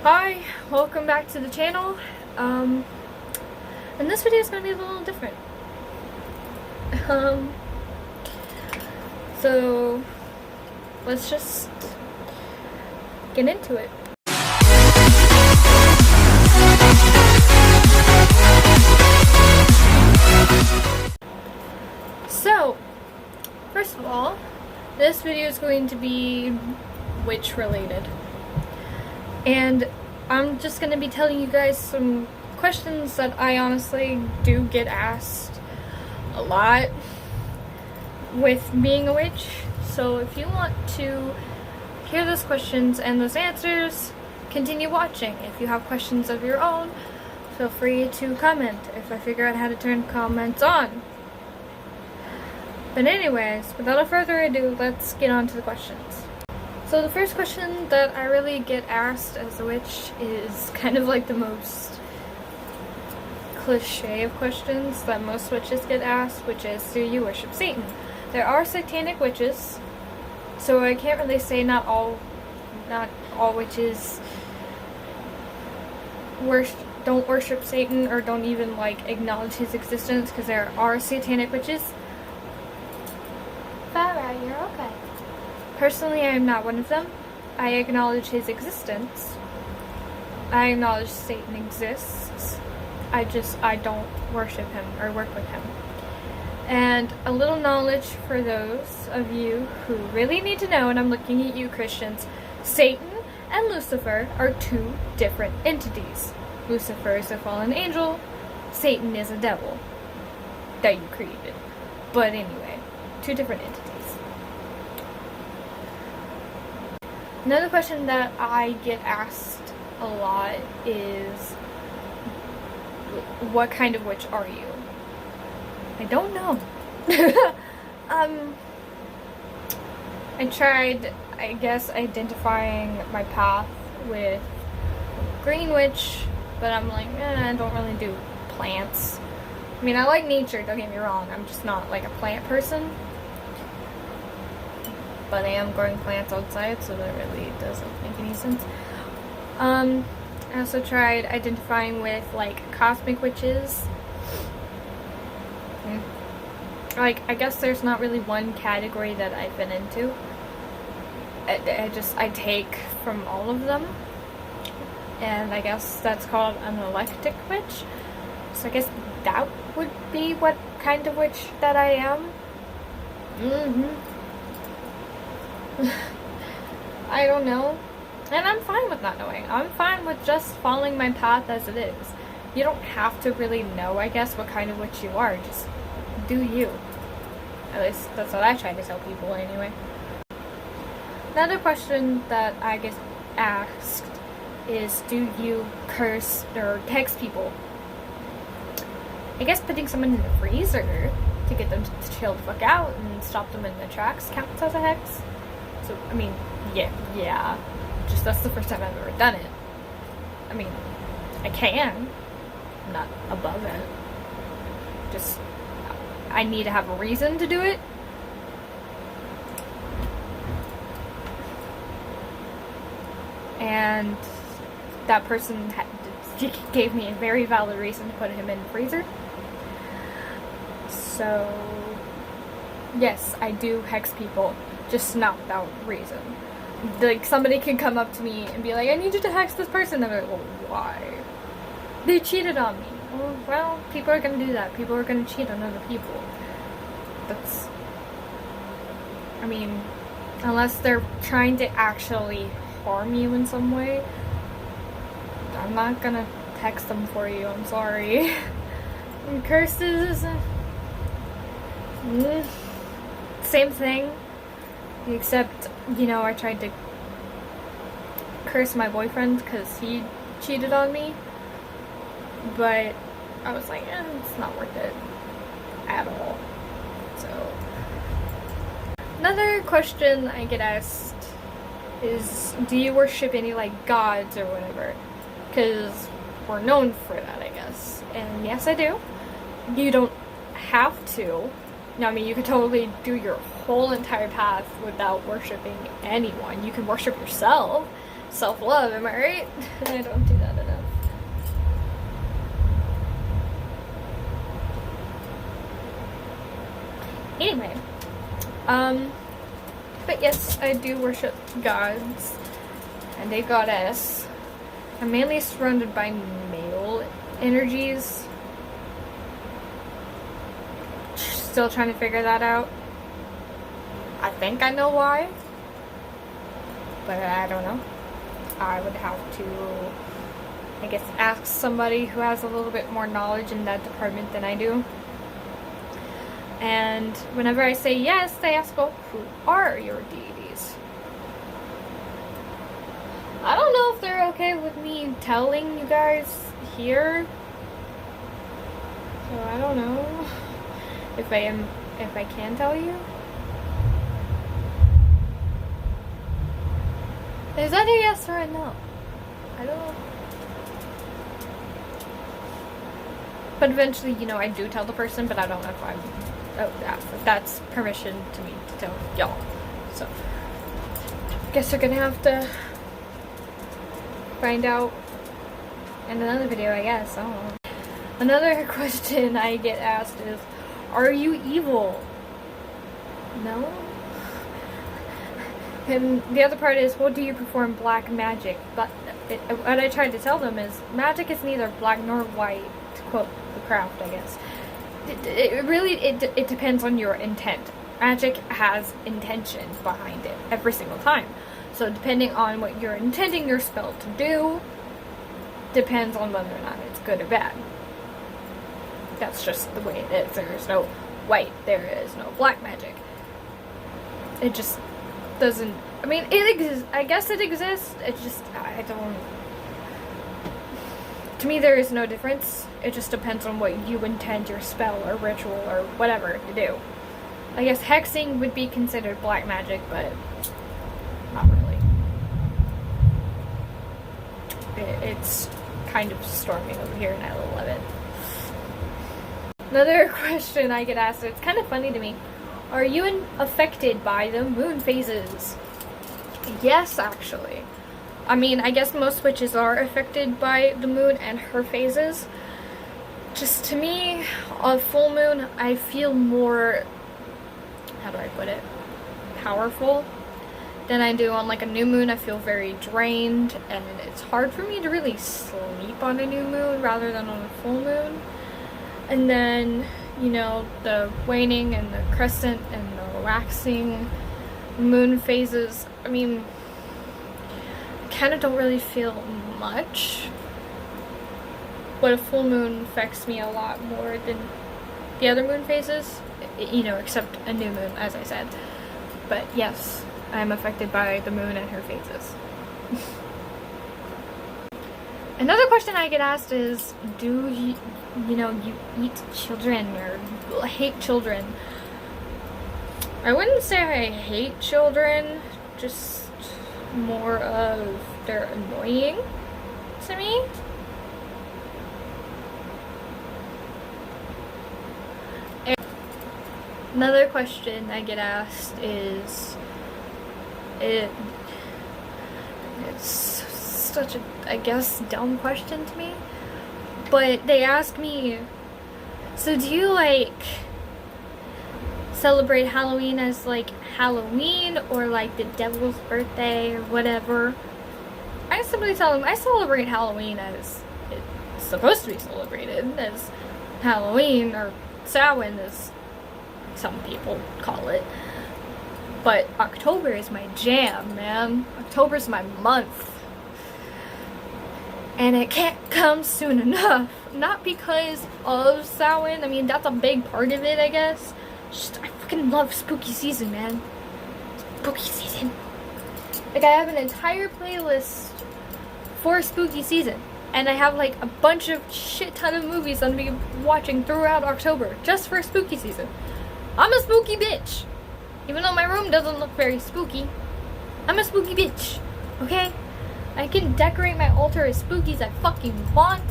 Hi, welcome back to the channel. And this video is going to be a little different. So let's just get into it. So, first of all, this video is going to be witch related. And I'm just going to be telling you guys some questions that I honestly do get asked a lot with being a witch. So if you want to hear those questions and those answers, continue watching. If you have questions of your own, feel free to comment if I figure out how to turn comments on. But anyways, without further ado, let's get on to the questions. So the first question that I really get asked as a witch is kind of like the most cliche of questions that most witches get asked, which is, do you worship Satan? There are satanic witches, so I can't really say not all witches don't worship Satan or don't even acknowledge his existence, because there are satanic witches. Farah, you're okay. Personally, I am not one of them. I acknowledge his existence. I acknowledge Satan exists. I don't worship him or work with him. And a little knowledge for those of you who really need to know, and I'm looking at you Christians, Satan and Lucifer are two different entities. Lucifer is a fallen angel, Satan is a devil that you created. But anyway, two different entities. Another question that I get asked a lot is, what kind of witch are you? I don't know. I tried, I guess, identifying my path with green witch, but I'm like, I don't really do plants. I mean, I like nature, don't get me wrong, I'm just not like a plant person. But I am growing plants outside, so that really doesn't make any sense. I also tried identifying with cosmic witches. I guess there's not really one category that I fit into. I take from all of them. And I guess that's called an eclectic witch. So I guess that would be what kind of witch that I am. I don't know. And I'm fine with not knowing. I'm fine with just following my path as it is. You don't have to really know, I guess, what kind of witch you are. Just do you. At least that's what I try to tell people anyway. Another question that I get asked is, do you curse or hex people? I guess putting someone in the freezer to get them to chill the fuck out and stop them in their tracks counts as a hex. So, I mean, yeah. Just that's the first time I've ever done it. I mean, I can. I'm not above it. Just, I need to have a reason to do it. And that person gave me a very valid reason to put him in the freezer. So, yes, I do hex people. Just not without reason. Somebody can come up to me and be like, I need you to hex this person. And I'm like, well, why? They cheated on me. Well, people are going to do that. People are going to cheat on other people. I mean, unless they're trying to actually harm you in some way, I'm not going to hex them for you. I'm sorry. And curses, same thing. Except, I tried to curse my boyfriend because he cheated on me. But I was like, it's not worth it at all. So, another question I get asked is, do you worship any gods or whatever? Because we're known for that, I guess. And yes, I do. You don't have to. I mean, you could totally do your whole entire path without worshiping anyone. You can worship yourself. self-love, am I right? I don't do that enough. Anyway, but yes, I do worship gods and a goddess. I'm mainly surrounded by male energies. Still trying to figure that out. I think I know why, but I don't know. I would have to, I guess, ask somebody who has a little bit more knowledge in that department than I do. And whenever I say yes, they ask, well, who are your deities? I don't know if they're okay with me telling you guys here. So I don't know if I can tell you. Is that a yes or a no? I don't know. But eventually, you know, I do tell the person, but I don't know if that's permission to me to tell y'all. So, guess we're gonna have to find out in another video, I guess. I don't know. Another question I get asked is, are you evil? No. And the other part is, well, do you perform black magic? But what I tried to tell them is, magic is neither black nor white, to quote the craft, I guess. It really depends on your intent. Magic has intention behind it every single time. So depending on what you're intending your spell to do, depends on whether or not it's good or bad. That's just the way it is. There is no white, there is no black magic. It just doesn't, I mean, it exists. I guess it exists. It's just, I don't, to me there is no difference. It just depends on what you intend your spell or ritual or whatever to do. I guess hexing would be considered black magic, but not really. It's kind of storming over here and I love it. Another question I get asked, it's kind of funny to me. Are you affected by the moon phases? Yes, actually. I mean, I guess most witches are affected by the moon and her phases. Just to me, on full moon, I feel more, how do I put it, powerful than I do on like a new moon. I feel very drained, and it's hard for me to really sleep on a new moon rather than on a full moon. And then, you know, the waning and the crescent and the waxing moon phases, I mean, I kind of don't really feel much, but a full moon affects me a lot more than the other moon phases, you know, except a new moon, as I said. But yes, I'm affected by the moon and her phases. Another question I get asked is, do you know, you eat children or hate children? I wouldn't say I hate children, just more of they're annoying to me. And another question I get asked is, it's such a, I guess, dumb question to me, but they ask me, so do you like celebrate Halloween as like Halloween or like the devil's birthday or whatever? I simply tell them I celebrate Halloween as it's supposed to be celebrated, as Halloween, or Samhain as some people call it. But October is my jam, man. October's my month. And it can't come soon enough. Not because of Samhain, I mean, that's a big part of it, I guess. Just, I fucking love spooky season, man. Spooky season. Like, I have an entire playlist for spooky season. And I have, like, a bunch of shit ton of movies I'm gonna be watching throughout October, just for spooky season. I'm a spooky bitch. Even though my room doesn't look very spooky, I'm a spooky bitch, okay? I can decorate my altar as spooky as I fucking want.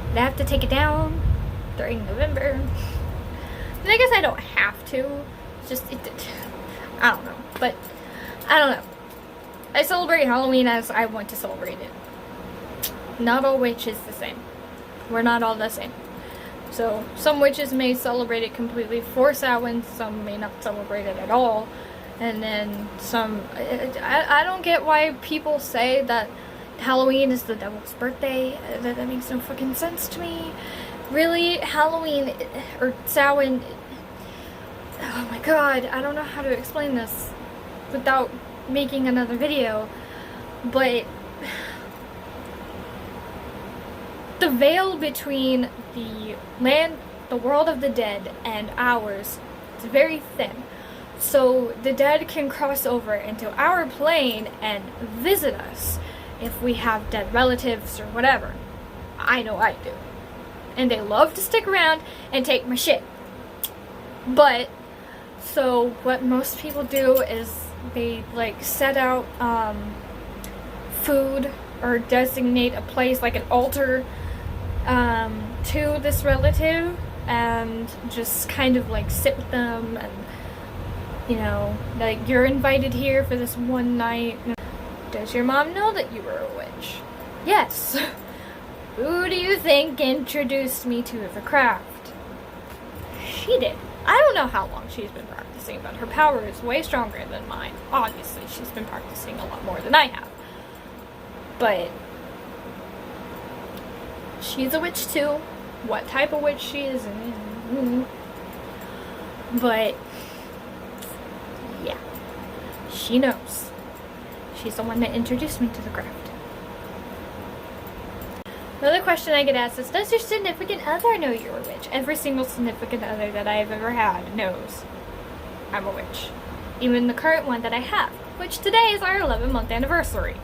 But I have to take it down during November. And I guess I don't have to. It's just, I don't know. But, I don't know. I celebrate Halloween as I want to celebrate it. Not all witches the same. We're not all the same. So, some witches may celebrate it completely for Samhain, some may not celebrate it at all. And then some... I don't get why people say that Halloween is the devil's birthday. That makes no fucking sense to me. Really, Halloween, or Samhain... Oh my god, I don't know how to explain this without making another video. But... the veil between the world of the dead and ours is very thin. So the dead can cross over into our plane and visit us if we have dead relatives or whatever. I know I do. And they love to stick around and take my shit. But, so what most people do is they like set out food or designate a place like an altar to this relative and just kind of like sit with them and, you know, like, you're invited here for this one night. Does your mom know that you were a witch? Yes. Who do you think introduced me to the craft? She did. I don't know how long she's been practicing, but her power is way stronger than mine. Obviously, she's been practicing a lot more than I have. But she's a witch too. What type of witch she is, but yeah, she knows. She's the one that introduced me to the craft. Another question I get asked is, does your significant other know you're a witch? Every single significant other that I've ever had knows I'm a witch. Even the current one that I have, which today is our 11-month anniversary.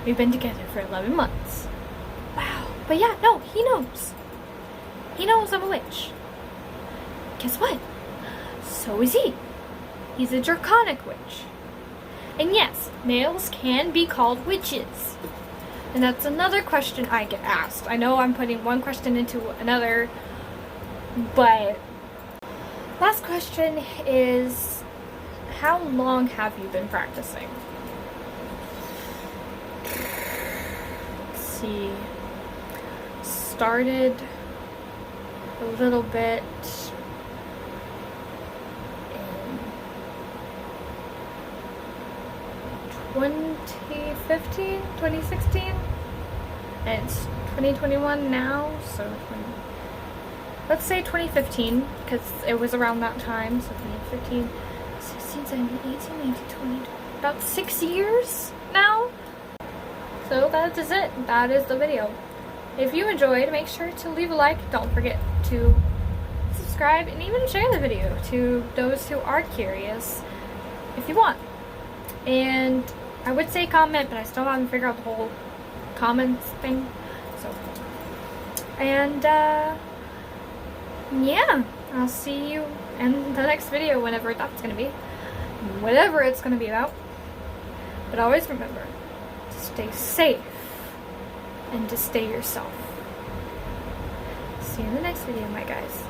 We've been together for 11 months. Wow. But yeah, no, he knows. He knows I'm a witch. Guess what? So is he. He's a draconic witch. And yes, males can be called witches. And that's another question I get asked. I know I'm putting one question into another, but last question is, how long have you been practicing? Let's see. Started a little bit in 2015, 2016, and it's 2021 now, so let's say 2015, because it was around that time, so 2015, 16, 17, 18, 19, 20, about 6 years now. So that is it. That is the video. If you enjoyed, make sure to leave a like. Don't forget to subscribe and even share the video to those who are curious if you want. And I would say comment, but I still haven't figured out the whole comments thing. So, and yeah, I'll see you in the next video, whenever that's gonna be. Whatever it's gonna be about. But always remember to stay safe and to stay yourself. See you in the next video, my guys.